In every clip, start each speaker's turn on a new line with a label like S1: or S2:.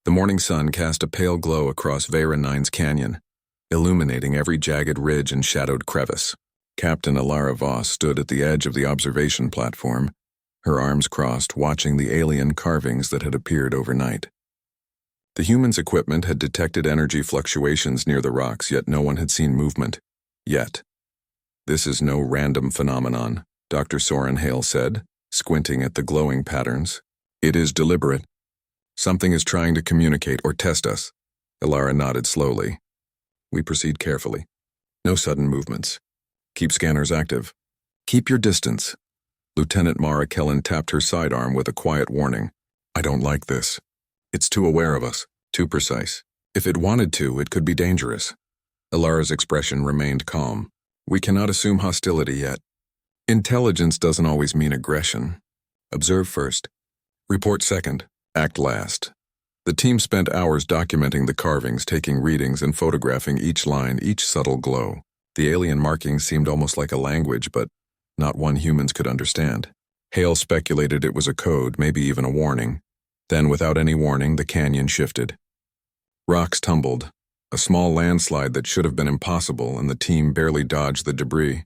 S1: The morning sun cast a pale glow across Vera 9's canyon, illuminating every jagged ridge and shadowed crevice. Captain Alara Voss stood at the edge of the observation platform, her arms crossed, watching the alien carvings that had appeared overnight. The humans' equipment had detected energy fluctuations near the rocks, yet no one had seen movement. Yet. This is no random phenomenon, Dr. Soren Hale said, squinting at the glowing patterns. It is deliberate. Something is trying to communicate or test us. Alara nodded slowly. We proceed carefully. No sudden movements. Keep scanners active. Keep your distance. Lieutenant Mara Kellen tapped her sidearm with a quiet warning. I don't like this. It's too aware of us, too precise. If it wanted to, it could be dangerous. Alara's expression remained calm. We cannot assume hostility yet. Intelligence doesn't always mean aggression. Observe first. Report second. Act last. The team spent hours documenting the carvings, taking readings and photographing each line, each subtle glow. The alien markings seemed almost like a language, but not one humans could understand. Hale speculated it was a code, maybe even a warning. Then, without any warning, the canyon shifted. Rocks tumbled, a small landslide that should have been impossible, and the team barely dodged the debris.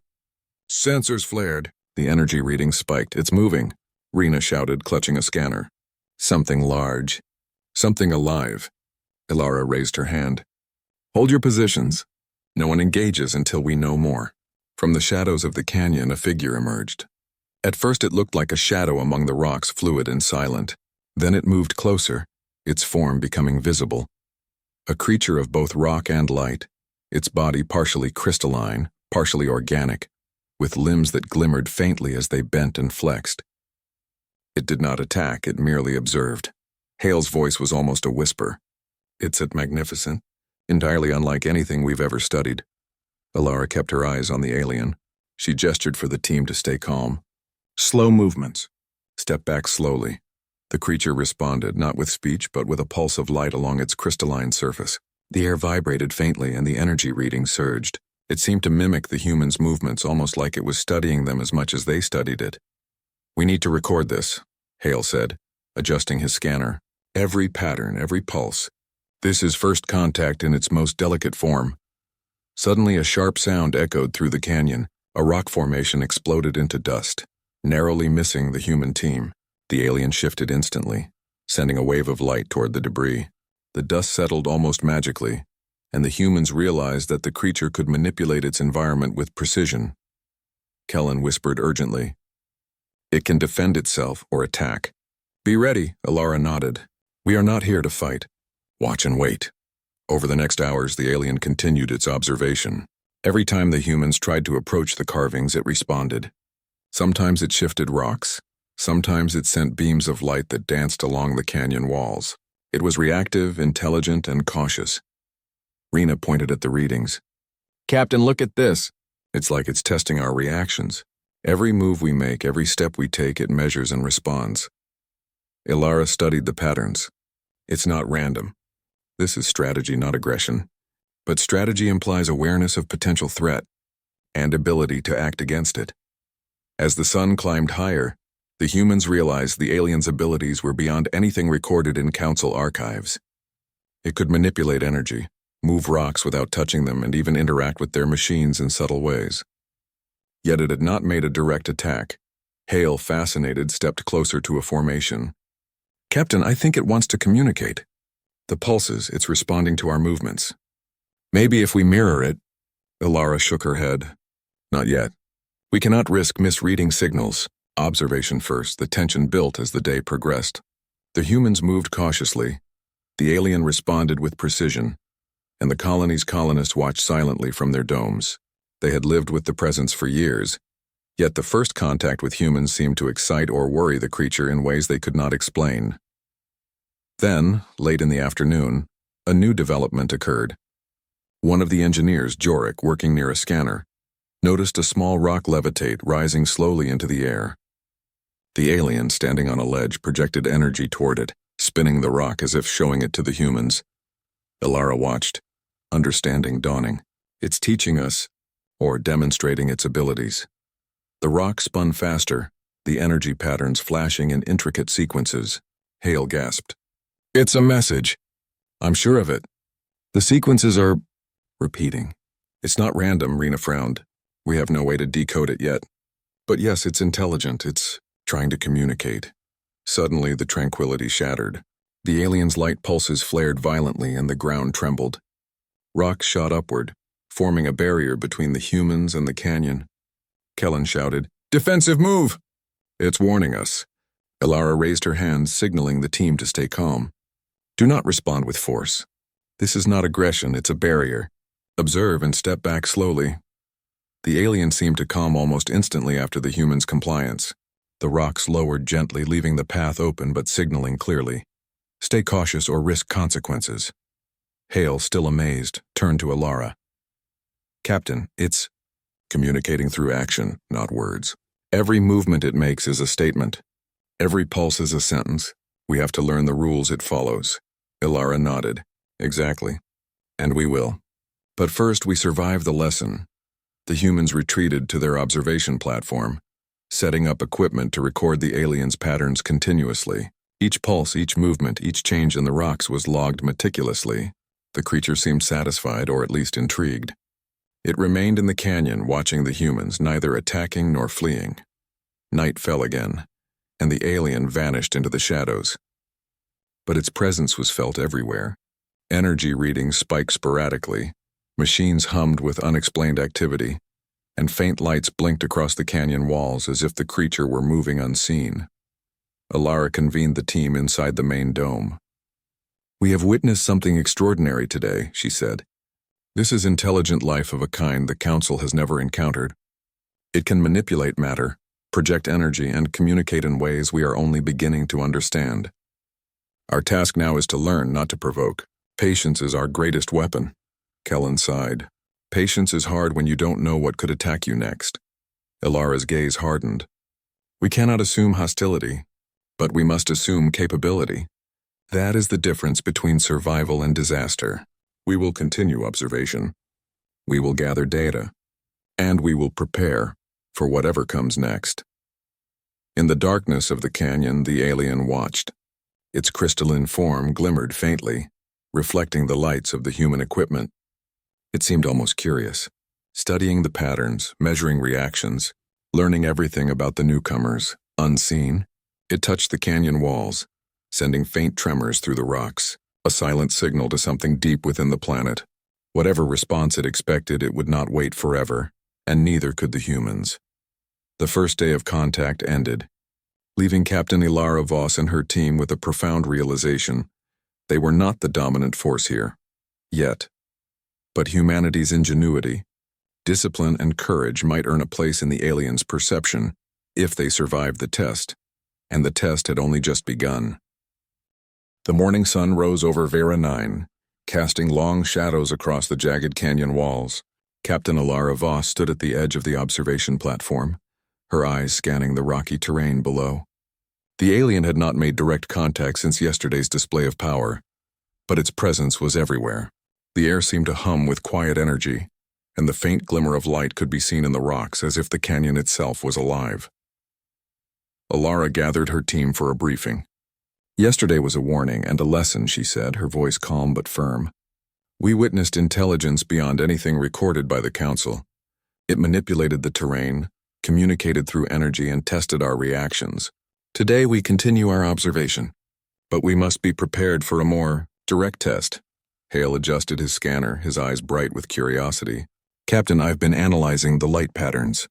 S1: Sensors flared. The energy reading spiked. It's moving, Rena shouted, clutching a scanner. Something large. Something alive. Alara raised her hand. Hold your positions. No one engages until we know more. From the shadows of the canyon, a figure emerged. At first it looked like a shadow among the rocks, fluid and silent. Then it moved closer, its form becoming visible. A creature of both rock and light, its body partially crystalline, partially organic, with limbs that glimmered faintly as they bent and flexed. It did not attack, it merely observed. Hale's voice was almost a whisper. It's magnificent, entirely unlike anything we've ever studied. Alara kept her eyes on the alien. She gestured for the team to stay calm. Slow movements. Step back slowly. The creature responded, not with speech, but with a pulse of light along its crystalline surface. The air vibrated faintly and the energy reading surged. It seemed to mimic the human's movements, almost like it was studying them as much as they studied it. We need to record this, Hale said, adjusting his scanner. Every pattern, every pulse. This is first contact in its most delicate form. Suddenly a sharp sound echoed through the canyon. A rock formation exploded into dust, narrowly missing the human team. The alien shifted instantly, sending a wave of light toward the debris. The dust settled almost magically, and the humans realized that the creature could manipulate its environment with precision. Kellen whispered urgently. It can defend itself or attack. Be ready, Alara nodded. We are not here to fight. Watch and wait. Over the next hours, the alien continued its observation. Every time the humans tried to approach the carvings, it responded. Sometimes it shifted rocks. Sometimes it sent beams of light that danced along the canyon walls. It was reactive, intelligent, and cautious. Rena pointed at the readings. Captain, look at this. It's like it's testing our reactions. Every move we make, every step we take, it measures and responds. Alara studied the patterns. It's not random. This is strategy, not aggression. But strategy implies awareness of potential threat and ability to act against it. As the sun climbed higher, the humans realized the alien's abilities were beyond anything recorded in Council archives. It could manipulate energy, move rocks without touching them, and even interact with their machines in subtle ways. Yet it had not made a direct attack. Hale, fascinated, stepped closer to a formation. Captain, I think it wants to communicate. The pulses, it's responding to our movements. Maybe if we mirror it. Alara shook her head. Not yet. We cannot risk misreading signals. Observation first, the tension built as the day progressed. The humans moved cautiously. The alien responded with precision, and the colony's colonists watched silently from their domes. They had lived with the presence for years, yet the first contact with humans seemed to excite or worry the creature in ways they could not explain. Then, late in the afternoon, a new development occurred. One of the engineers, Jorik, working near a scanner, noticed a small rock levitate rising slowly into the air. The alien, standing on a ledge, projected energy toward it, spinning the rock as if showing it to the humans. Alara watched, understanding dawning. It's teaching us, or demonstrating its abilities. The rock spun faster, the energy patterns flashing in intricate sequences. Hale gasped. It's a message. I'm sure of it. The sequences are repeating. It's not random, Rena frowned. We have no way to decode it yet. But yes, it's intelligent. It's trying to communicate. Suddenly, the tranquility shattered. The alien's light pulses flared violently and the ground trembled. Rocks shot upward, forming a barrier between the humans and the canyon. Kellen shouted, "Defensive move!" It's warning us. Ilara raised her hand, signaling the team to stay calm. Do not respond with force. This is not aggression, it's a barrier. Observe and step back slowly. The alien seemed to calm almost instantly after the humans' compliance. The rocks lowered gently, leaving the path open but signaling clearly. Stay cautious or risk consequences. Hale, still amazed, turned to Ilara. Captain, it's communicating through action, not words. Every movement it makes is a statement. Every pulse is a sentence. We have to learn the rules it follows. Ilara nodded. Exactly. And we will. But first we survive the lesson. The humans retreated to their observation platform, setting up equipment to record the aliens' patterns continuously. Each pulse, each movement, each change in the rocks was logged meticulously. The creature seemed satisfied, or at least intrigued. It remained in the canyon, watching the humans, neither attacking nor fleeing. Night fell again, and the alien vanished into the shadows. But its presence was felt everywhere. Energy readings spiked sporadically, machines hummed with unexplained activity, and faint lights blinked across the canyon walls as if the creature were moving unseen. Ilara convened the team inside the main dome. We have witnessed something extraordinary today, she said. This is intelligent life of a kind the Council has never encountered. It can manipulate matter, project energy, and communicate in ways we are only beginning to understand. Our task now is to learn, not to provoke. Patience is our greatest weapon. Kellen sighed. Patience is hard when you don't know what could attack you next. Ilara's gaze hardened. We cannot assume hostility, but we must assume capability. That is the difference between survival and disaster. We will continue observation. We will gather data. And we will prepare for whatever comes next. In the darkness of the canyon, the alien watched. Its crystalline form glimmered faintly, reflecting the lights of the human equipment. It seemed almost curious, studying the patterns, measuring reactions, learning everything about the newcomers. Unseen, it touched the canyon walls, sending faint tremors through the rocks, a silent signal to something deep within the planet. Whatever response it expected, it would not wait forever, and neither could the humans. The first day of contact ended, leaving Captain Ilara Voss and her team with a profound realization. They were not the dominant force here, yet. But humanity's ingenuity, discipline, and courage might earn a place in the aliens' perception if they survived the test, and the test had only just begun. The morning sun rose over Vera 9, casting long shadows across the jagged canyon walls. Captain Ilara Voss stood at the edge of the observation platform, her eyes scanning the rocky terrain below. The alien had not made direct contact since yesterday's display of power, but its presence was everywhere. The air seemed to hum with quiet energy, and the faint glimmer of light could be seen in the rocks as if the canyon itself was alive. Ilara gathered her team for a briefing. Yesterday was a warning and a lesson, she said, her voice calm but firm. We witnessed intelligence beyond anything recorded by the Council. It manipulated the terrain, communicated through energy, and tested our reactions. Today we continue our observation, but we must be prepared for a more direct test. Hale adjusted his scanner, his eyes bright with curiosity. Captain, I've been analyzing the light patterns.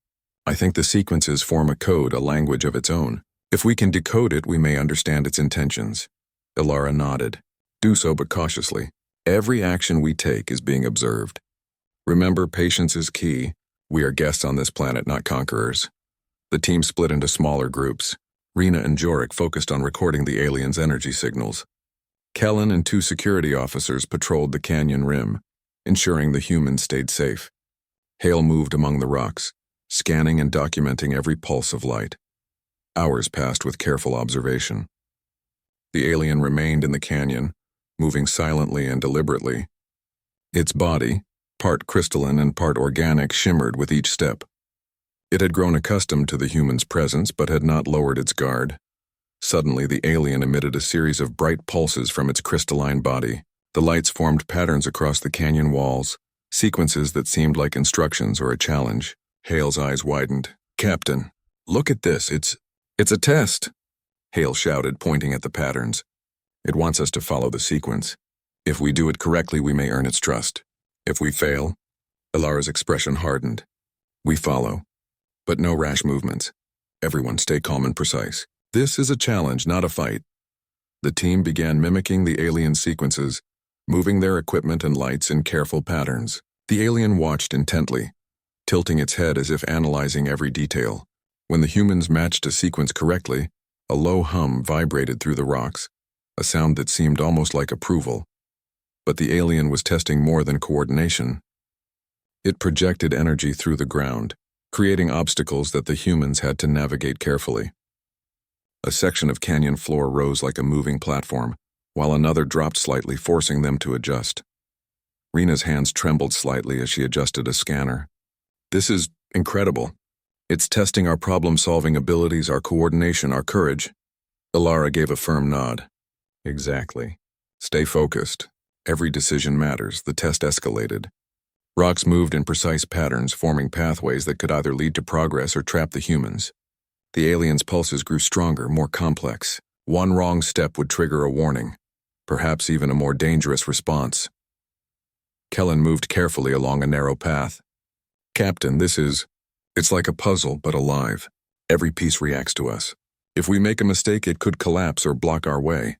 S1: I think the sequences form a code, a language of its own. If we can decode it, we may understand its intentions. Ilara nodded. Do so, but cautiously. Every action we take is being observed. Remember, patience is key. We are guests on this planet, not conquerors. The team split into smaller groups. Rena and Jorik focused on recording the aliens' energy signals. Kellen and 2 security officers patrolled the canyon rim, ensuring the humans stayed safe. Hale moved among the rocks, scanning and documenting every pulse of light. Hours passed with careful observation. The alien remained in the canyon, moving silently and deliberately. Its body, part crystalline and part organic, shimmered with each step. It had grown accustomed to the human's presence but had not lowered its guard. Suddenly, the alien emitted a series of bright pulses from its crystalline body. The lights formed patterns across the canyon walls, sequences that seemed like instructions or a challenge. Hale's eyes widened. "Captain, look at this. It's a test," Hale shouted, pointing at the patterns. "It wants us to follow the sequence. If we do it correctly, we may earn its trust. If we fail," Ilara's expression hardened. "We follow. But no rash movements. Everyone stay calm and precise. This is a challenge, not a fight." The team began mimicking the alien sequences, moving their equipment and lights in careful patterns. The alien watched intently, tilting its head as if analyzing every detail. When the humans matched a sequence correctly, a low hum vibrated through the rocks, a sound that seemed almost like approval. But the alien was testing more than coordination. It projected energy through the ground, creating obstacles that the humans had to navigate carefully. A section of canyon floor rose like a moving platform, while another dropped slightly, forcing them to adjust. Rena's hands trembled slightly as she adjusted a scanner. "This is incredible. It's testing our problem-solving abilities, our coordination, our courage." Ilara gave a firm nod. "Exactly. Stay focused. Every decision matters." The test escalated. Rocks moved in precise patterns, forming pathways that could either lead to progress or trap the humans. The aliens' pulses grew stronger, more complex. One wrong step would trigger a warning, perhaps even a more dangerous response. Kellen moved carefully along a narrow path. "Captain, it's like a puzzle, but alive. Every piece reacts to us. If we make a mistake, it could collapse or block our way."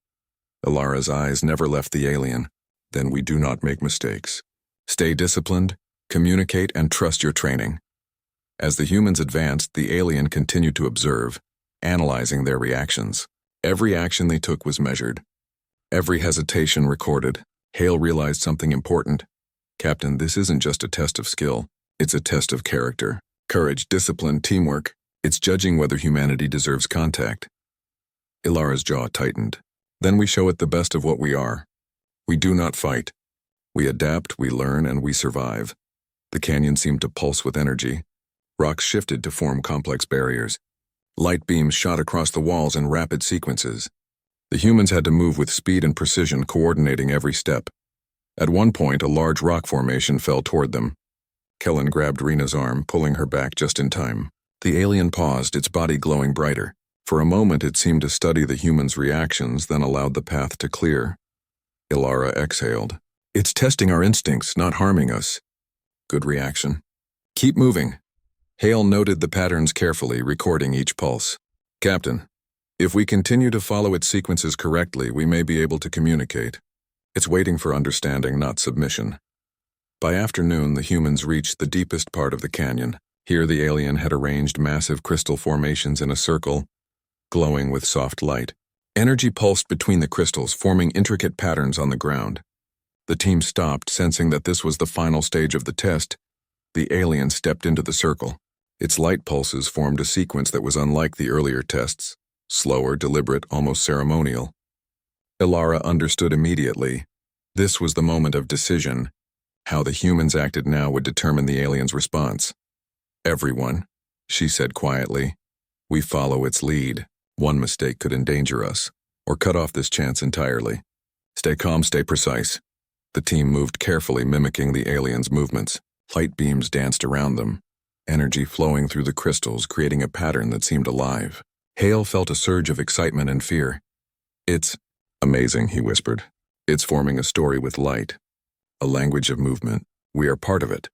S1: Ilara's eyes never left the alien. "Then we do not make mistakes. Stay disciplined, communicate, and trust your training." As the humans advanced, the alien continued to observe, analyzing their reactions. Every action they took was measured. Every hesitation recorded. Hale realized something important. "Captain, this isn't just a test of skill. It's a test of character. Courage, discipline, teamwork. It's judging whether humanity deserves contact." Ilara's jaw tightened. "Then we show it the best of what we are. We do not fight. We adapt, we learn, and we survive." The canyon seemed to pulse with energy. Rocks shifted to form complex barriers. Light beams shot across the walls in rapid sequences. The humans had to move with speed and precision, coordinating every step. At one point, a large rock formation fell toward them. Kellen grabbed Rena's arm, pulling her back just in time. The alien paused, its body glowing brighter. For a moment, it seemed to study the humans' reactions, then allowed the path to clear. Ilara exhaled. "It's testing our instincts, not harming us." "Good reaction. Keep moving." Hale noted the patterns carefully, recording each pulse. "Captain, if we continue to follow its sequences correctly, we may be able to communicate. It's waiting for understanding, not submission." By afternoon, the humans reached the deepest part of the canyon. Here the alien had arranged massive crystal formations in a circle, glowing with soft light. Energy pulsed between the crystals, forming intricate patterns on the ground. The team stopped, sensing that this was the final stage of the test. The alien stepped into the circle. Its light pulses formed a sequence that was unlike the earlier tests, slower, deliberate, almost ceremonial. Ilara understood immediately. This was the moment of decision. How the humans acted now would determine the alien's response. "Everyone," she said quietly, "we follow its lead. One mistake could endanger us, or cut off this chance entirely. Stay calm, stay precise." The team moved carefully, mimicking the alien's movements. Light beams danced around them, energy flowing through the crystals, creating a pattern that seemed alive. Hale felt a surge of excitement and fear. "It's amazing," he whispered. "It's forming a story with light, a language of movement. We are part of it."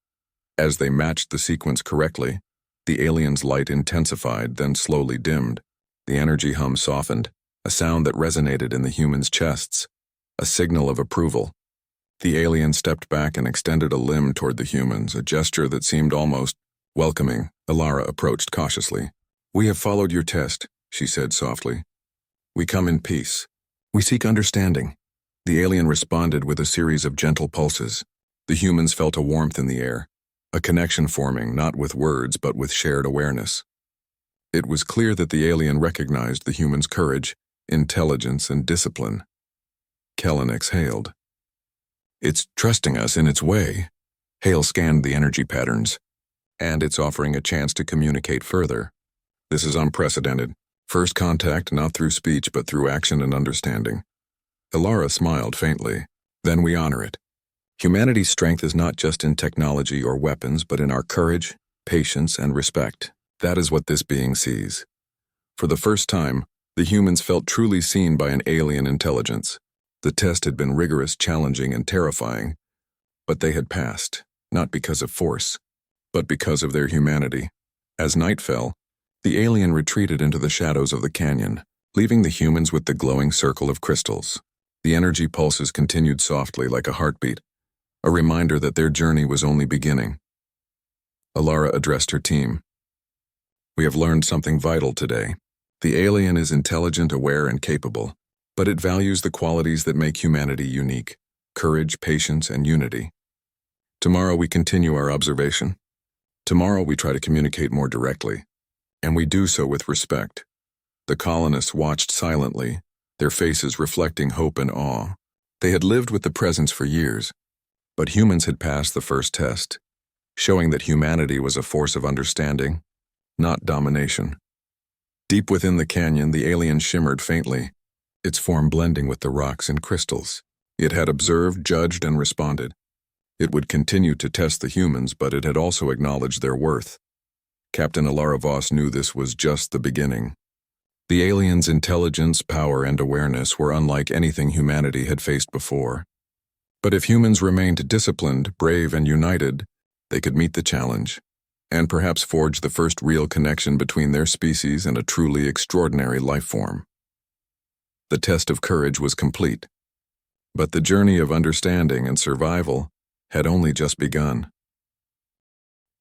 S1: As they matched the sequence correctly, the alien's light intensified, then slowly dimmed. The energy hum softened, a sound that resonated in the humans' chests, a signal of approval. The alien stepped back and extended a limb toward the humans, a gesture that seemed almost welcoming. Ilara approached cautiously. "We have followed your test," she said softly. "We come in peace. We seek understanding." The alien responded with a series of gentle pulses. The humans felt a warmth in the air, a connection forming not with words but with shared awareness. It was clear that the alien recognized the humans' courage, intelligence, and discipline. Kellen exhaled. "It's trusting us in its way." Hale scanned the energy patterns. "And it's offering a chance to communicate further. This is unprecedented. First contact not through speech but through action and understanding." Ilara smiled faintly. then we honor it. Humanity's strength is not just in technology or weapons, but in our courage, patience, and respect. That is what this being sees. For the first time, the humans felt truly seen by an alien intelligence. The test had been rigorous, challenging, and terrifying, but they had passed, not because of force, but because of their humanity. As night fell, the alien retreated into the shadows of the canyon, leaving the humans with the glowing circle of crystals. The energy pulses continued softly like a heartbeat, a reminder that their journey was only beginning. Alara addressed her team. We have learned something vital today. The alien is intelligent, aware, and capable, but it values the qualities that make humanity unique: courage, patience, and unity. Tomorrow we continue our observation. Tomorrow we try to communicate more directly, and we do so with respect. The colonists watched silently, their faces reflecting hope and awe. They had lived with the presence for years, but humans had passed the first test, showing that humanity was a force of understanding, not domination. Deep within the canyon, the alien shimmered faintly, its form blending with the rocks and crystals. It had observed, judged, and responded. It would continue to test the humans, but it had also acknowledged their worth. Captain Alara Voss knew this was just the beginning. The aliens' intelligence, power, and awareness were unlike anything humanity had faced before. But if humans remained disciplined, brave, and united, they could meet the challenge, and perhaps forge the first real connection between their species and a truly extraordinary life form. The test of courage was complete, but the journey of understanding and survival had only just begun.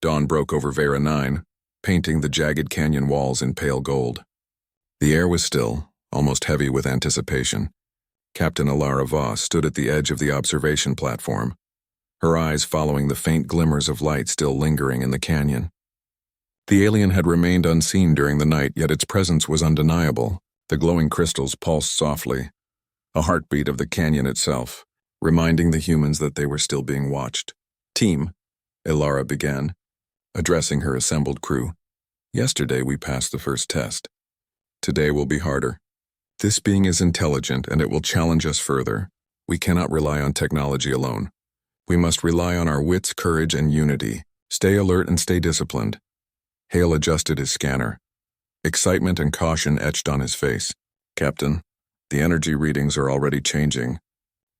S1: Dawn broke over Vera 9, painting the jagged canyon walls in pale gold. The air was still, almost heavy with anticipation. Captain Alara Voss stood at the edge of the observation platform, her eyes following the faint glimmers of light still lingering in the canyon. The alien had remained unseen during the night, yet its presence was undeniable. The glowing crystals pulsed softly, a heartbeat of the canyon itself, reminding the humans that they were still being watched. Team, Alara began, addressing her assembled crew. Yesterday we passed the first test. Today will be harder. This being is intelligent, and it will challenge us further. We cannot rely on technology alone. We must rely on our wits, courage, and unity. Stay alert and stay disciplined. Hale adjusted his scanner. Excitement and caution etched on his face. Captain, the energy readings are already changing.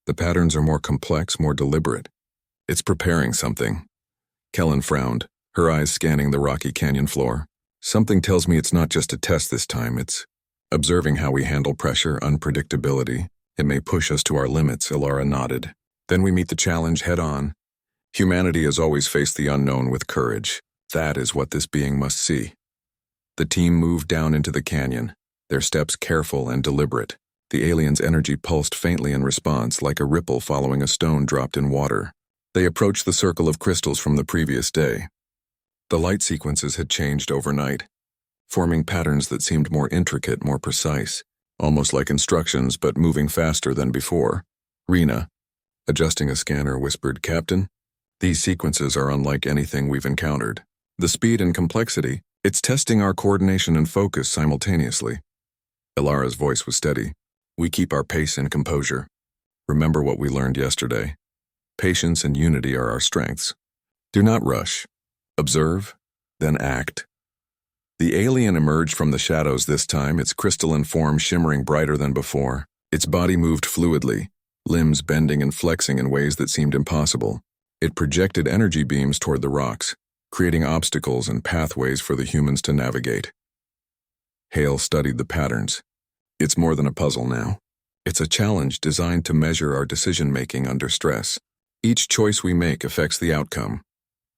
S1: The patterns are more complex, more deliberate. It's preparing something. Kellen frowned, her eyes scanning the rocky canyon floor. Something tells me it's not just a test this time, it's observing how we handle pressure, unpredictability. It may push us to our limits, Alara nodded. Then we meet the challenge head-on. Humanity has always faced the unknown with courage. That is what this being must see. The team moved down into the canyon, their steps careful and deliberate. The alien's energy pulsed faintly in response, like a ripple following a stone dropped in water. They approached the circle of crystals from the previous day. The light sequences had changed overnight, forming patterns that seemed more intricate, more precise, almost like instructions, but moving faster than before. Rena, adjusting a scanner, whispered, Captain, these sequences are unlike anything we've encountered. The speed and complexity, it's testing our coordination and focus simultaneously. Alara's voice was steady. We keep our pace and composure. Remember what we learned yesterday. Patience and unity are our strengths. Do not rush. Observe, then act. The alien emerged from the shadows this time, its crystalline form shimmering brighter than before. Its body moved fluidly, limbs bending and flexing in ways that seemed impossible. It projected energy beams toward the rocks, creating obstacles and pathways for the humans to navigate. Hale studied the patterns. It's more than a puzzle now. It's a challenge designed to measure our decision-making under stress. Each choice we make affects the outcome.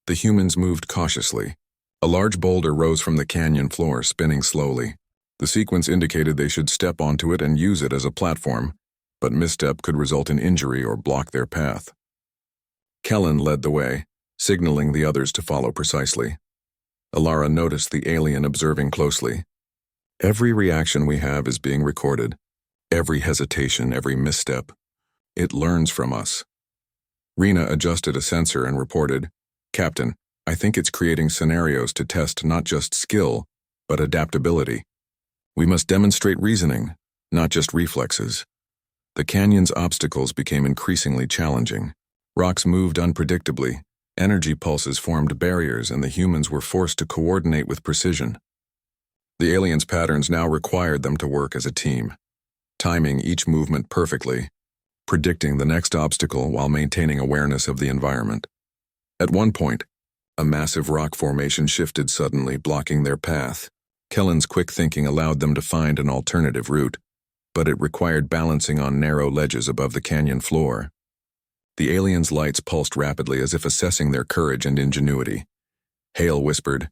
S1: The humans moved cautiously. A large boulder rose from the canyon floor, spinning slowly. The sequence indicated they should step onto it and use it as a platform, but misstep could result in injury or block their path. Kellen led the way, signaling the others to follow precisely. Alara noticed the alien observing closely. Every reaction we have is being recorded. Every hesitation, every misstep. It learns from us. Rena adjusted a sensor and reported, Captain, I think it's creating scenarios to test not just skill, but adaptability. We must demonstrate reasoning, not just reflexes. The canyon's obstacles became increasingly challenging. Rocks moved unpredictably, energy pulses formed barriers, and the humans were forced to coordinate with precision. The aliens' patterns now required them to work as a team, timing each movement perfectly, predicting the next obstacle while maintaining awareness of the environment. At one point, a massive rock formation shifted suddenly, blocking their path. Kellen's quick thinking allowed them to find an alternative route, but it required balancing on narrow ledges above the canyon floor. The aliens' lights pulsed rapidly as if assessing their courage and ingenuity. Hale whispered,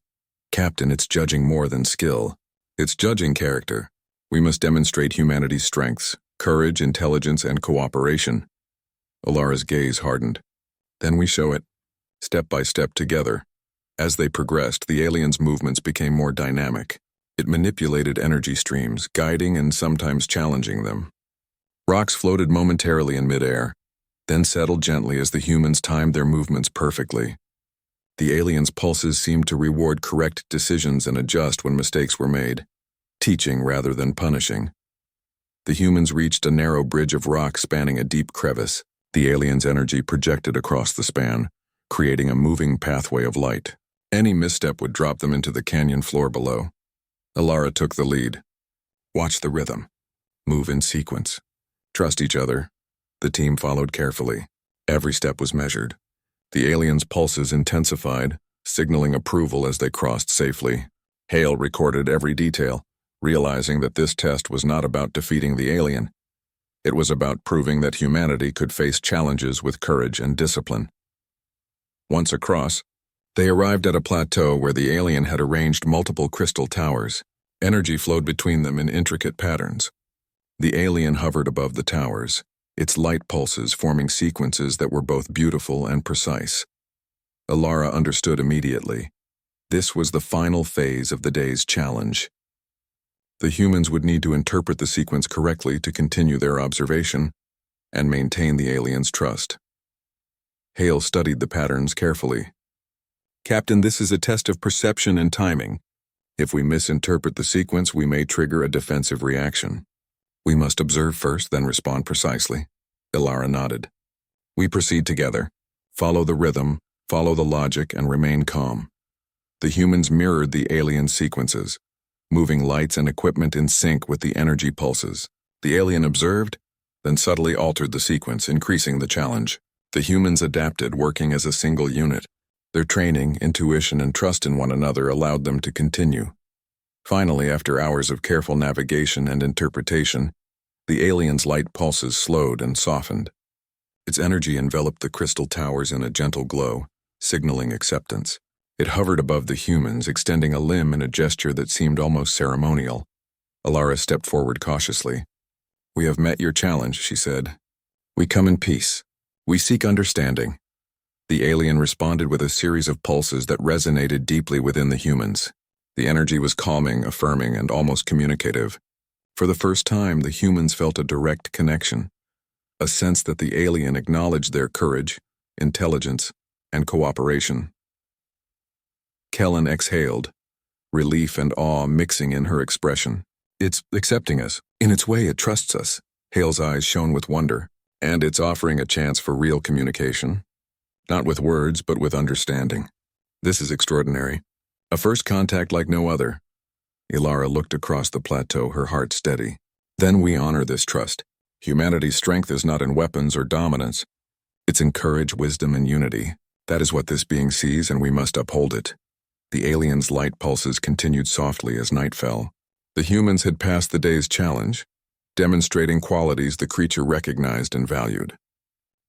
S1: "Captain, it's judging more than skill. It's judging character. We must demonstrate humanity's strengths, courage, intelligence, and cooperation." Alara's gaze hardened. "Then we show it, step by step together." As they progressed, the aliens' movements became more dynamic. It manipulated energy streams, guiding and sometimes challenging them. Rocks floated momentarily in midair, then settled gently as the humans timed their movements perfectly. The aliens' pulses seemed to reward correct decisions and adjust when mistakes were made, teaching rather than punishing. The humans reached a narrow bridge of rock spanning a deep crevice. The aliens' energy projected across the span, creating a moving pathway of light. Any misstep would drop them into the canyon floor below. Alara took the lead. "Watch the rhythm. Move in sequence. Trust each other." The team followed carefully. Every step was measured. The aliens' pulses intensified, signaling approval as they crossed safely. Hale recorded every detail, realizing that this test was not about defeating the alien. It was about proving that humanity could face challenges with courage and discipline. Once across, they arrived at a plateau where the alien had arranged multiple crystal towers. Energy flowed between them in intricate patterns. The alien hovered above the towers, its light pulses forming sequences that were both beautiful and precise. Alara understood immediately. This was the final phase of the day's challenge. The humans would need to interpret the sequence correctly to continue their observation and maintain the aliens' trust. Hale studied the patterns carefully. "Captain, this is a test of perception and timing. If we misinterpret the sequence, we may trigger a defensive reaction. We must observe first, then respond precisely." Alara nodded. "We proceed together. Follow the rhythm, follow the logic, and remain calm." The humans mirrored the alien sequences, moving lights and equipment in sync with the energy pulses. The alien observed, then subtly altered the sequence, increasing the challenge. The humans adapted, working as a single unit. Their training, intuition, and trust in one another allowed them to continue. Finally, after hours of careful navigation and interpretation, the alien's light pulses slowed and softened. Its energy enveloped the crystal towers in a gentle glow, signaling acceptance. It hovered above the humans, extending a limb in a gesture that seemed almost ceremonial. Alara stepped forward cautiously. "We have met your challenge," she said. "We come in peace. We seek understanding." The alien responded with a series of pulses that resonated deeply within the humans. The energy was calming, affirming, and almost communicative. For the first time, the humans felt a direct connection, a sense that the alien acknowledged their courage, intelligence, and cooperation. Kellen exhaled, relief and awe mixing in her expression. "It's accepting us. In its way, it trusts us." Hale's eyes shone with wonder. "And it's offering a chance for real communication. Not with words, but with understanding. This is extraordinary. A first contact like no other." Alara looked across the plateau, her heart steady. "Then we honor this trust. Humanity's strength is not in weapons or dominance. It's in courage, wisdom, and unity. That is what this being sees, and we must uphold it." The alien's light pulses continued softly as night fell. The humans had passed the day's challenge, demonstrating qualities the creature recognized and valued.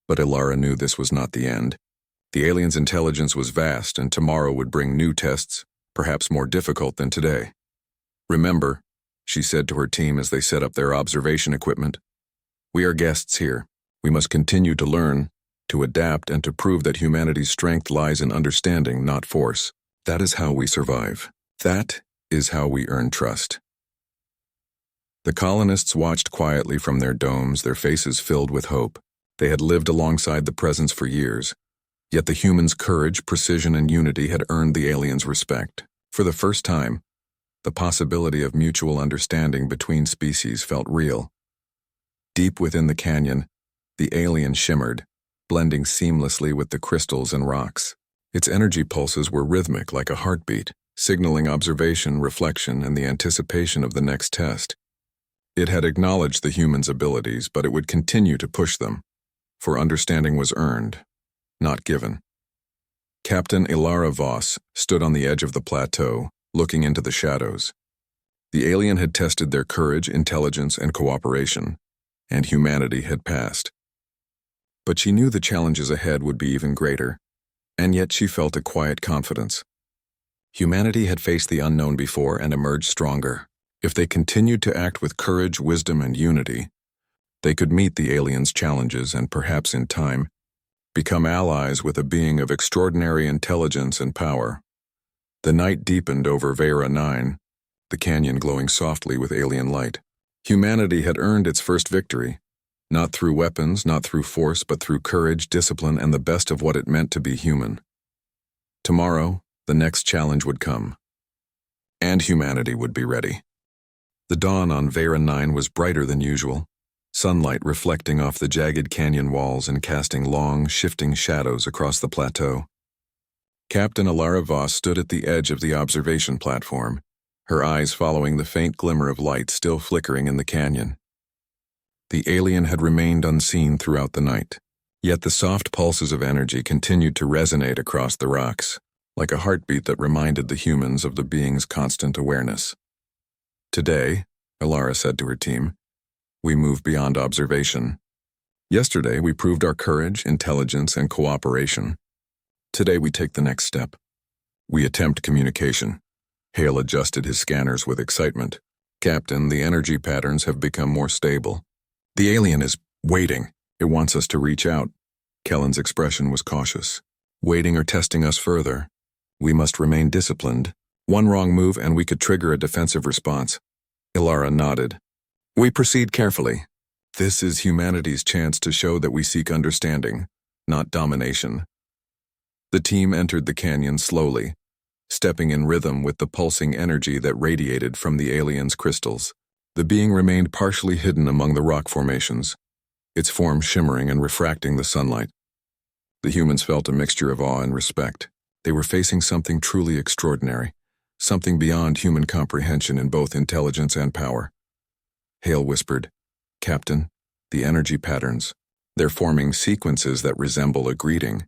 S1: But Alara knew this was not the end. The alien's intelligence was vast, and tomorrow would bring new tests, perhaps more difficult than today. "Remember," she said to her team as they set up their observation equipment, "we are guests here. We must continue to learn, to adapt, and to prove that humanity's strength lies in understanding, not force. That is how we survive. That is how we earn trust." The colonists watched quietly from their domes, their faces filled with hope. They had lived alongside the presence for years, yet the humans' courage, precision, and unity had earned the aliens' respect. For the first time, the possibility of mutual understanding between species felt real. Deep within the canyon, the alien shimmered, blending seamlessly with the crystals and rocks. Its energy pulses were rhythmic like a heartbeat, signaling observation, reflection, and the anticipation of the next test. It had acknowledged the humans' abilities, but it would continue to push them, for understanding was earned, not given. Captain Ilara Voss stood on the edge of the plateau, looking into the shadows. The alien had tested their courage, intelligence, and cooperation, and humanity had passed. But she knew the challenges ahead would be even greater, and yet she felt a quiet confidence. Humanity had faced the unknown before and emerged stronger. If they continued to act with courage, wisdom, and unity, they could meet the aliens' challenges and perhaps in time, become allies with a being of extraordinary intelligence and power. The night deepened over Vera 9, the canyon glowing softly with alien light. Humanity had earned its first victory, not through weapons, not through force, but through courage, discipline, and the best of what it meant to be human. Tomorrow, the next challenge would come, and humanity would be ready. The dawn on Vera 9 was brighter than usual, sunlight reflecting off the jagged canyon walls and casting long, shifting shadows across the plateau. Captain Ilara Voss stood at the edge of the observation platform, her eyes following the faint glimmer of light still flickering in the canyon. The alien had remained unseen throughout the night, yet the soft pulses of energy continued to resonate across the rocks, like a heartbeat that reminded the humans of the being's constant awareness. Today, Ilara said to her team, we move beyond observation. Yesterday, we proved our courage, intelligence, and cooperation. Today, we take the next step. We attempt communication. Hale adjusted his scanners with excitement. Captain, the energy patterns have become more stable. The alien is waiting. It wants us to reach out. Kellen's expression was cautious. Waiting or testing us further. We must remain disciplined. One wrong move and we could trigger a defensive response. Ilara nodded. We proceed carefully. This is humanity's chance to show that we seek understanding, not domination. The team entered the canyon slowly, stepping in rhythm with the pulsing energy that radiated from the alien's crystals. The being remained partially hidden among the rock formations, its form shimmering and refracting the sunlight. The humans felt a mixture of awe and respect. They were facing something truly extraordinary, something beyond human comprehension in both intelligence and power. Hale whispered, Captain, the energy patterns. They're forming sequences that resemble a greeting.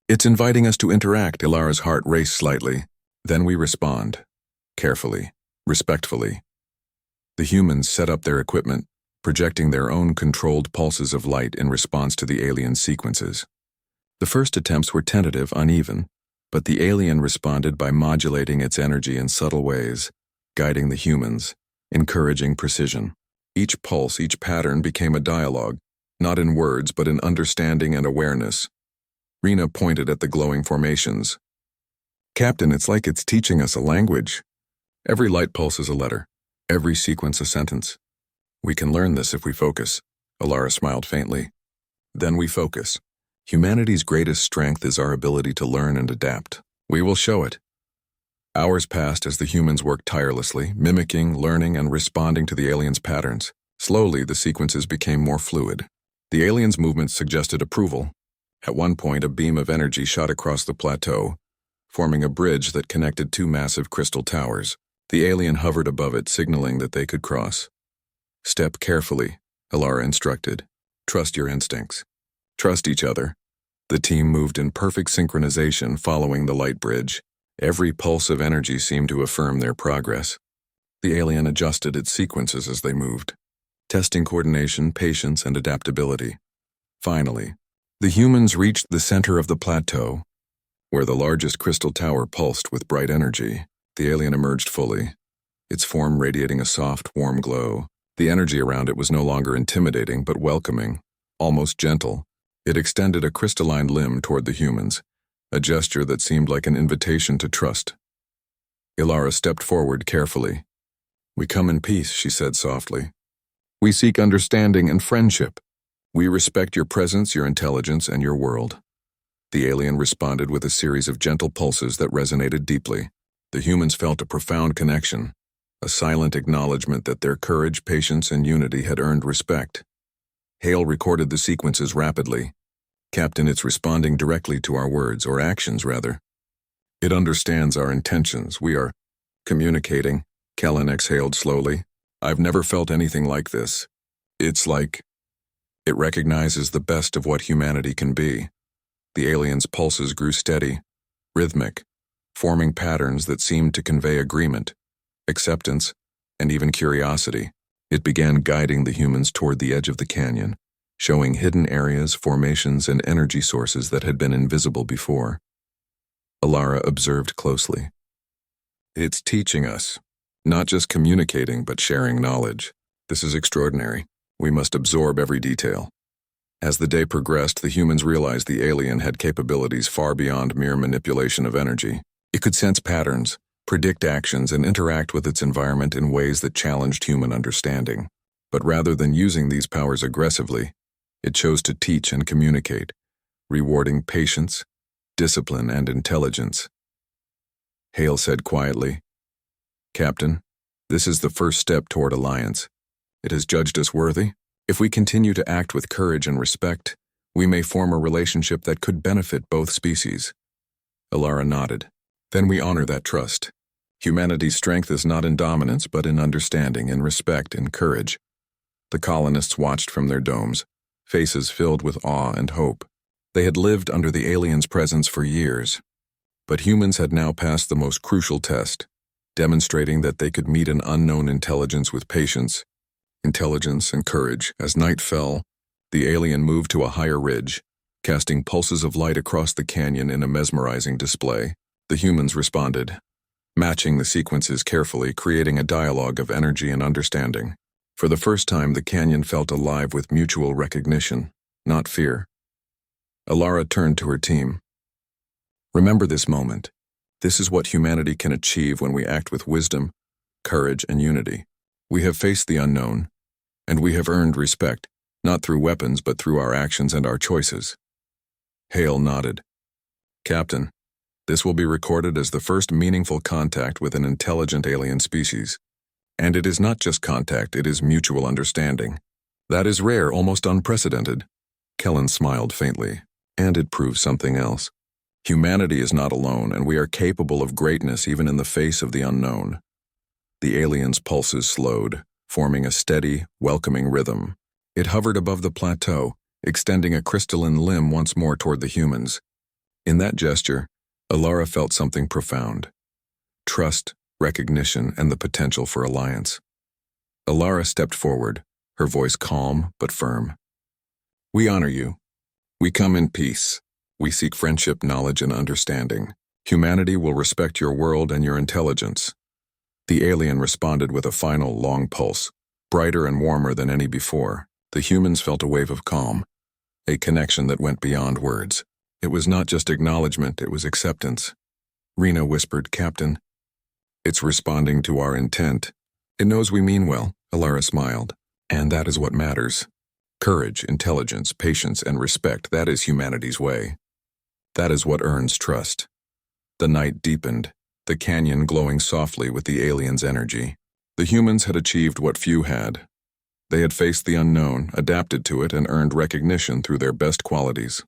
S1: It's inviting us to interact. Ilara's heart raced slightly. Then we respond, carefully, respectfully. The humans set up their equipment, projecting their own controlled pulses of light in response to the alien sequences. The first attempts were tentative, uneven, but the alien responded by modulating its energy in subtle ways, guiding the humans, encouraging precision. Each pulse, each pattern became a dialogue, not in words but in understanding and awareness. Rena pointed at the glowing formations. Captain, it's like it's teaching us a language. Every light pulse is a letter, every sequence a sentence. We can learn this if we focus. Ilara smiled faintly. Then we focus. Humanity's greatest strength is our ability to learn and adapt. We will show it. Hours passed as the humans worked tirelessly, mimicking, learning, and responding to the aliens' patterns. Slowly, the sequences became more fluid. The aliens' movements suggested approval. At one point, a beam of energy shot across the plateau, forming a bridge that connected two massive crystal towers. The alien hovered above it, signaling that they could cross. Step carefully, Ilara instructed. Trust your instincts. Trust each other. The team moved in perfect synchronization following the light bridge. Every pulse of energy seemed to affirm their progress. The alien adjusted its sequences as they moved, testing coordination, patience, and adaptability. Finally, the humans reached the center of the plateau, where the largest crystal tower pulsed with bright energy. The alien emerged fully, its form radiating a soft, warm glow. The energy around it was no longer intimidating but welcoming, almost gentle. It extended a crystalline limb toward the humans, a gesture that seemed like an invitation to trust. Ilara stepped forward carefully. We come in peace, she said softly. We seek understanding and friendship. We respect your presence, your intelligence, and your world. The alien responded with a series of gentle pulses that resonated deeply. The humans felt a profound connection, a silent acknowledgement that their courage, patience, and unity had earned respect. Hale recorded the sequences rapidly. Captain, it's responding directly to our words, or actions, rather. It understands our intentions. We are communicating. Kellen exhaled slowly. I've never felt anything like this. It's like it recognizes the best of what humanity can be. The alien's pulses grew steady, rhythmic, forming patterns that seemed to convey agreement, acceptance, and even curiosity. It began guiding the humans toward the edge of the canyon, showing hidden areas, formations, and energy sources that had been invisible before. Alara observed closely. It's teaching us, not just communicating, but sharing knowledge. This is extraordinary. We must absorb every detail. As the day progressed, the humans realized the alien had capabilities far beyond mere manipulation of energy. It could sense patterns, predict actions, and interact with its environment in ways that challenged human understanding. But rather than using these powers aggressively, it chose to teach and communicate, rewarding patience, discipline, and intelligence. Hale said quietly, Captain, this is the first step toward alliance. It has judged us worthy. If we continue to act with courage and respect, we may form a relationship that could benefit both species. Alara nodded. Then we honor that trust. Humanity's strength is not in dominance, but in understanding, in respect, in courage. The colonists watched from their domes, faces filled with awe and hope. They had lived under the alien's presence for years, but humans had now passed the most crucial test, demonstrating that they could meet an unknown intelligence with patience, intelligence, and courage. As night fell, the alien moved to a higher ridge, casting pulses of light across the canyon in a mesmerizing display. The humans responded, matching the sequences carefully, creating a dialogue of energy and understanding. For the first time, the canyon felt alive with mutual recognition, not fear. Alara turned to her team. Remember this moment. This is what humanity can achieve when we act with wisdom, courage, and unity. We have faced the unknown, and we have earned respect, not through weapons but through our actions and our choices. Hale nodded. Captain, this will be recorded as the first meaningful contact with an intelligent alien species. And it is not just contact, it is mutual understanding. That is rare, almost unprecedented. Kellen smiled faintly. And it proves something else. Humanity is not alone, and we are capable of greatness even in the face of the unknown. The alien's pulses slowed, forming a steady, welcoming rhythm. It hovered above the plateau, extending a crystalline limb once more toward the humans. In that gesture, Alara felt something profound. Trust, recognition, and the potential for alliance. Alara stepped forward, her voice calm but firm. We honor you. We come in peace. We seek friendship, knowledge, and understanding. Humanity will respect your world and your intelligence. The alien responded with a final, long pulse, brighter and warmer than any before. The humans felt a wave of calm, a connection that went beyond words. It was not just acknowledgement, it was acceptance. Rena whispered, Captain, it's responding to our intent. It knows we mean well, Alara smiled. And that is what matters. Courage, intelligence, patience, and respect, that is humanity's way. That is what earns trust. The night deepened, the canyon glowing softly with the alien's energy. The humans had achieved what few had. They had faced the unknown, adapted to it, and earned recognition through their best qualities.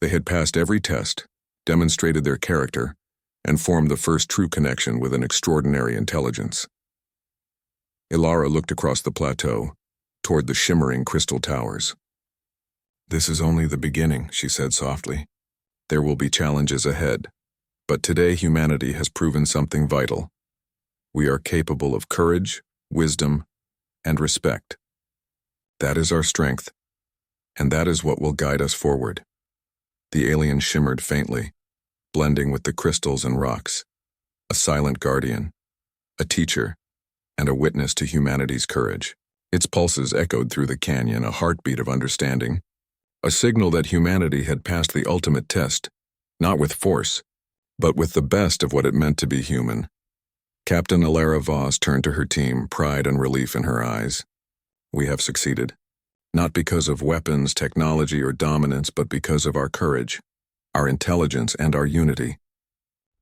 S1: They had passed every test, demonstrated their character, and formed the first true connection with an extraordinary intelligence. Alara looked across the plateau, toward the shimmering crystal towers. This is only the beginning, she said softly. There will be challenges ahead, but today humanity has proven something vital. We are capable of courage, wisdom, and respect. That is our strength, and that is what will guide us forward. The alien shimmered faintly, blending with the crystals and rocks, a silent guardian, a teacher, and a witness to humanity's courage. Its pulses echoed through the canyon, a heartbeat of understanding, a signal that humanity had passed the ultimate test, not with force, but with the best of what it meant to be human. Captain Alara Voss turned to her team, pride and relief in her eyes. We have succeeded, not because of weapons, technology, or dominance, but because of our courage, our intelligence, and our unity.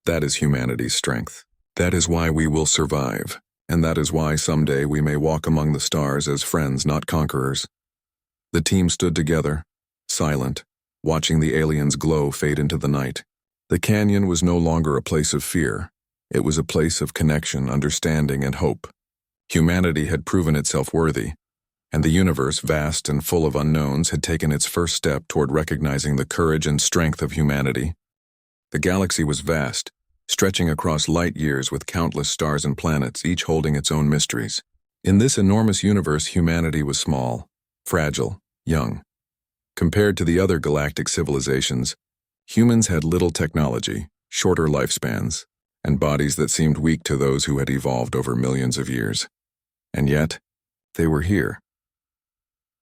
S1: That is humanity's strength. That is why we will survive. And that is why someday we may walk among the stars as friends, not conquerors. The team stood together, silent, watching the aliens' glow fade into the night. The canyon was no longer a place of fear. It was a place of connection, understanding, and hope. Humanity had proven itself worthy, and the universe, vast and full of unknowns, had taken its first step toward recognizing the courage and strength of humanity. The galaxy was vast, stretching across light years with countless stars and planets, each holding its own mysteries. In this enormous universe, humanity was small, fragile, young. Compared to the other galactic civilizations, humans had little technology, shorter lifespans, and bodies that seemed weak to those who had evolved over millions of years. And yet, they were here.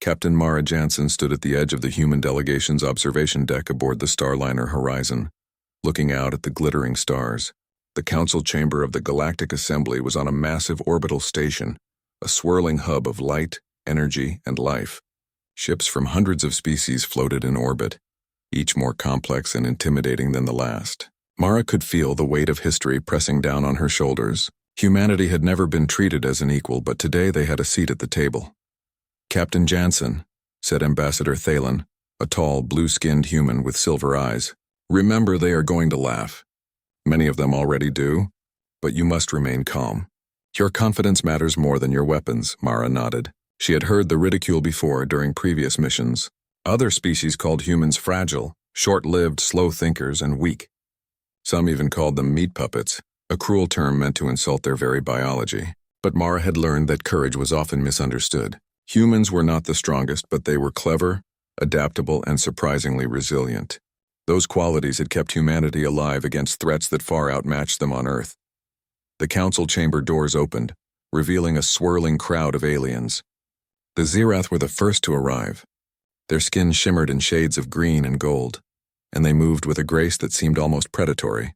S1: Captain Mara Jansen stood at the edge of the human delegation's observation deck aboard the Starliner Horizon, looking out at the glittering stars. The council chamber of the Galactic Assembly was on a massive orbital station, a swirling hub of light, energy, and life. Ships from hundreds of species floated in orbit, each more complex and intimidating than the last. Mara could feel the weight of history pressing down on her shoulders. Humanity had never been treated as an equal, but today they had a seat at the table. "Captain Jansen," said Ambassador Thalen, a tall, blue-skinned human with silver eyes. "Remember, they are going to laugh. Many of them already do, but you must remain calm. Your confidence matters more than your weapons," Mara nodded. She had heard the ridicule before during previous missions. Other species called humans fragile, short-lived, slow thinkers, and weak. Some even called them meat puppets, a cruel term meant to insult their very biology. But Mara had learned that courage was often misunderstood. Humans were not the strongest, but they were clever, adaptable, and surprisingly resilient. Those qualities had kept humanity alive against threats that far outmatched them on Earth. The council chamber doors opened, revealing a swirling crowd of aliens. The Zirath were the first to arrive. Their skin shimmered in shades of green and gold, and they moved with a grace that seemed almost predatory.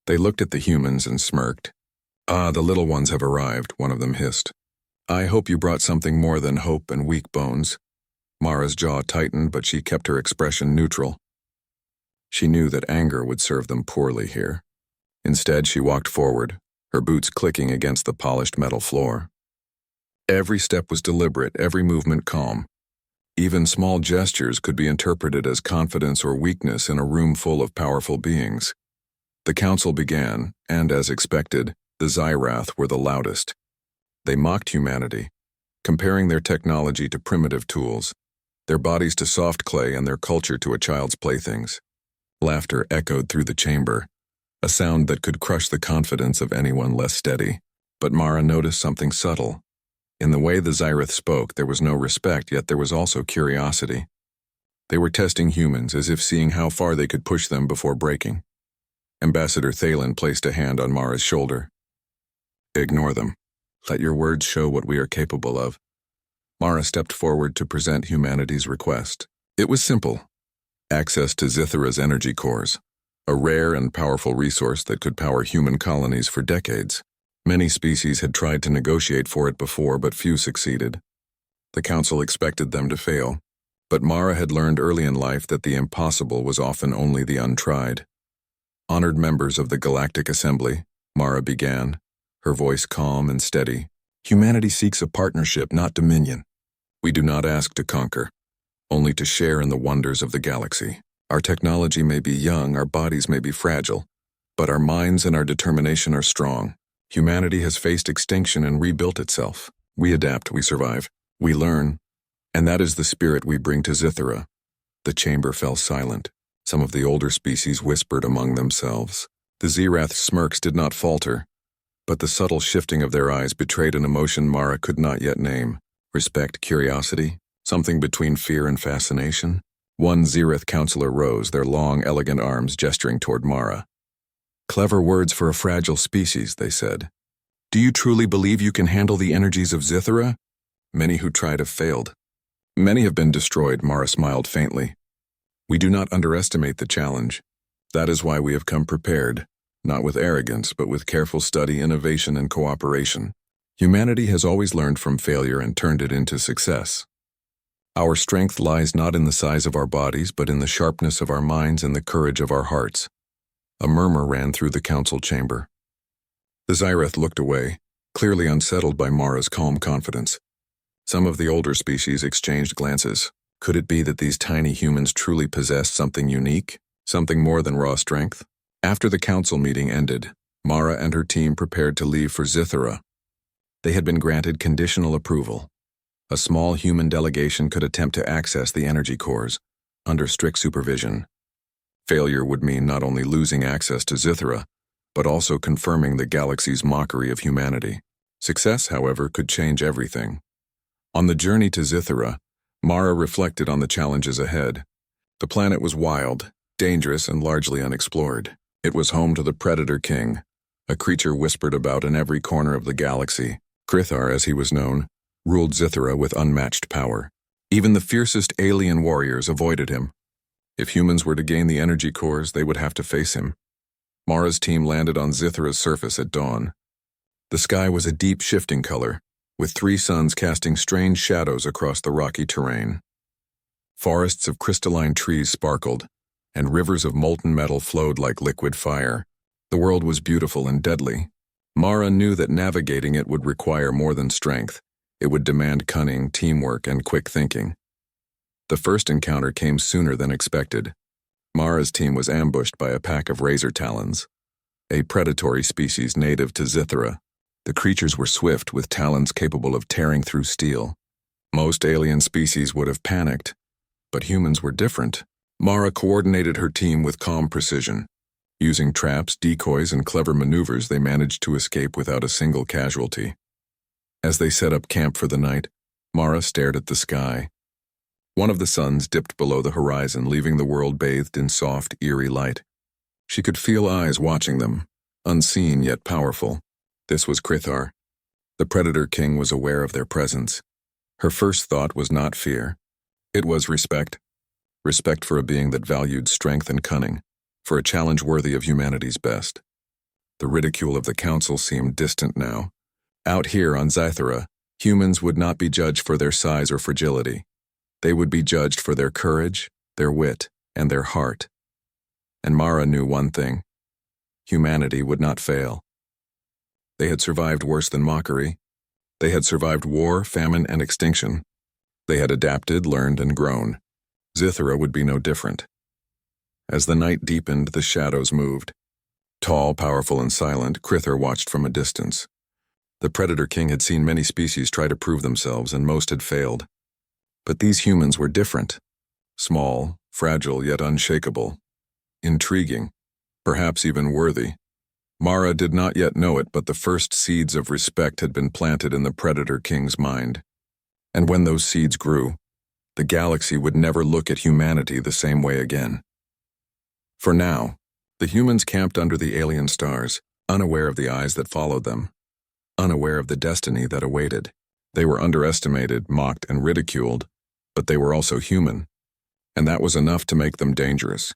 S1: They looked at the humans and smirked. "Ah, the little ones have arrived," one of them hissed. "I hope you brought something more than hope and weak bones." Mara's jaw tightened, but she kept her expression neutral. She knew that anger would serve them poorly here. Instead, she walked forward, her boots clicking against the polished metal floor. Every step was deliberate, every movement calm. Even small gestures could be interpreted as confidence or weakness in a room full of powerful beings. The council began, and as expected, the Zirath were the loudest. They mocked humanity, comparing their technology to primitive tools, their bodies to soft clay and their culture to a child's playthings. Laughter echoed through the chamber, a sound that could crush the confidence of anyone less steady. But Mara noticed something subtle. In the way the Zirath spoke, there was no respect, yet there was also curiosity. They were testing humans, as if seeing how far they could push them before breaking. Ambassador Thalen placed a hand on Mara's shoulder. "Ignore them. Let your words show what we are capable of." Mara stepped forward to present humanity's request. It was simple. Access to Zithara's energy cores, a rare and powerful resource that could power human colonies for decades. Many species had tried to negotiate for it before, but few succeeded. The council expected them to fail, but Mara had learned early in life that the impossible was often only the untried. "Honored members of the Galactic Assembly," Mara began, her voice calm and steady, "humanity seeks a partnership, not dominion. We do not ask to conquer, only to share in the wonders of the galaxy. Our technology may be young, our bodies may be fragile, but our minds and our determination are strong. Humanity has faced extinction and rebuilt itself. We adapt, we survive, we learn, and that is the spirit we bring to Zithara." The chamber fell silent. Some of the older species whispered among themselves. The Zirath's smirks did not falter, but the subtle shifting of their eyes betrayed an emotion Mara could not yet name. Respect, curiosity, something between fear and fascination. One Zirath counselor rose, their long, elegant arms gesturing toward Mara. "Clever words for a fragile species," they said. "Do you truly believe you can handle the energies of Zithara? Many who tried have failed. Many have been destroyed," Mara smiled faintly. "We do not underestimate the challenge. That is why we have come prepared, not with arrogance, but with careful study, innovation, and cooperation. Humanity has always learned from failure and turned it into success. Our strength lies not in the size of our bodies, but in the sharpness of our minds and the courage of our hearts." A murmur ran through the council chamber. The Zirath looked away, clearly unsettled by Mara's calm confidence. Some of the older species exchanged glances. Could it be that these tiny humans truly possessed something unique? Something more than raw strength? After the council meeting ended, Mara and her team prepared to leave for Zythera. They had been granted conditional approval. A small human delegation could attempt to access the energy cores, under strict supervision. Failure would mean not only losing access to Zythera, but also confirming the galaxy's mockery of humanity. Success, however, could change everything. On the journey to Zythera, Mara reflected on the challenges ahead. The planet was wild, dangerous, and largely unexplored. It was home to the Predator King, a creature whispered about in every corner of the galaxy. Krithar, as he was known, ruled Zythera with unmatched power. Even the fiercest alien warriors avoided him. If humans were to gain the energy cores, they would have to face him. Mara's team landed on Zythera's surface at dawn. The sky was a deep shifting color, with 3 suns casting strange shadows across the rocky terrain. Forests of crystalline trees sparkled, and rivers of molten metal flowed like liquid fire. The world was beautiful and deadly. Mara knew that navigating it would require more than strength. It would demand cunning, teamwork, and quick thinking. The first encounter came sooner than expected. Mara's team was ambushed by a pack of razor talons, a predatory species native to Zythera. The creatures were swift, with talons capable of tearing through steel. Most alien species would have panicked, but humans were different. Mara coordinated her team with calm precision. Using traps, decoys, and clever maneuvers, they managed to escape without a single casualty. As they set up camp for the night, Mara stared at the sky. One of the suns dipped below the horizon, leaving the world bathed in soft, eerie light. She could feel eyes watching them, unseen yet powerful. This was Krithar. The Predator King was aware of their presence. Her first thought was not fear. It was respect. Respect for a being that valued strength and cunning, for a challenge worthy of humanity's best. The ridicule of the Council seemed distant now. Out here on Zythera, humans would not be judged for their size or fragility. They would be judged for their courage, their wit, and their heart. And Mara knew one thing: humanity would not fail. They had survived worse than mockery. They had survived war, famine, and extinction. They had adapted, learned, and grown. Zythera would be no different. As the night deepened, the shadows moved. Tall, powerful, and silent, Krithar watched from a distance. The Predator King had seen many species try to prove themselves, and most had failed. But these humans were different. Small, fragile, yet unshakable. Intriguing, perhaps even worthy. Mara did not yet know it, but the first seeds of respect had been planted in the Predator King's mind. And when those seeds grew, the galaxy would never look at humanity the same way again. For now, the humans camped under the alien stars, unaware of the eyes that followed them, unaware of the destiny that awaited. They were underestimated, mocked, and ridiculed, but they were also human, and that was enough to make them dangerous.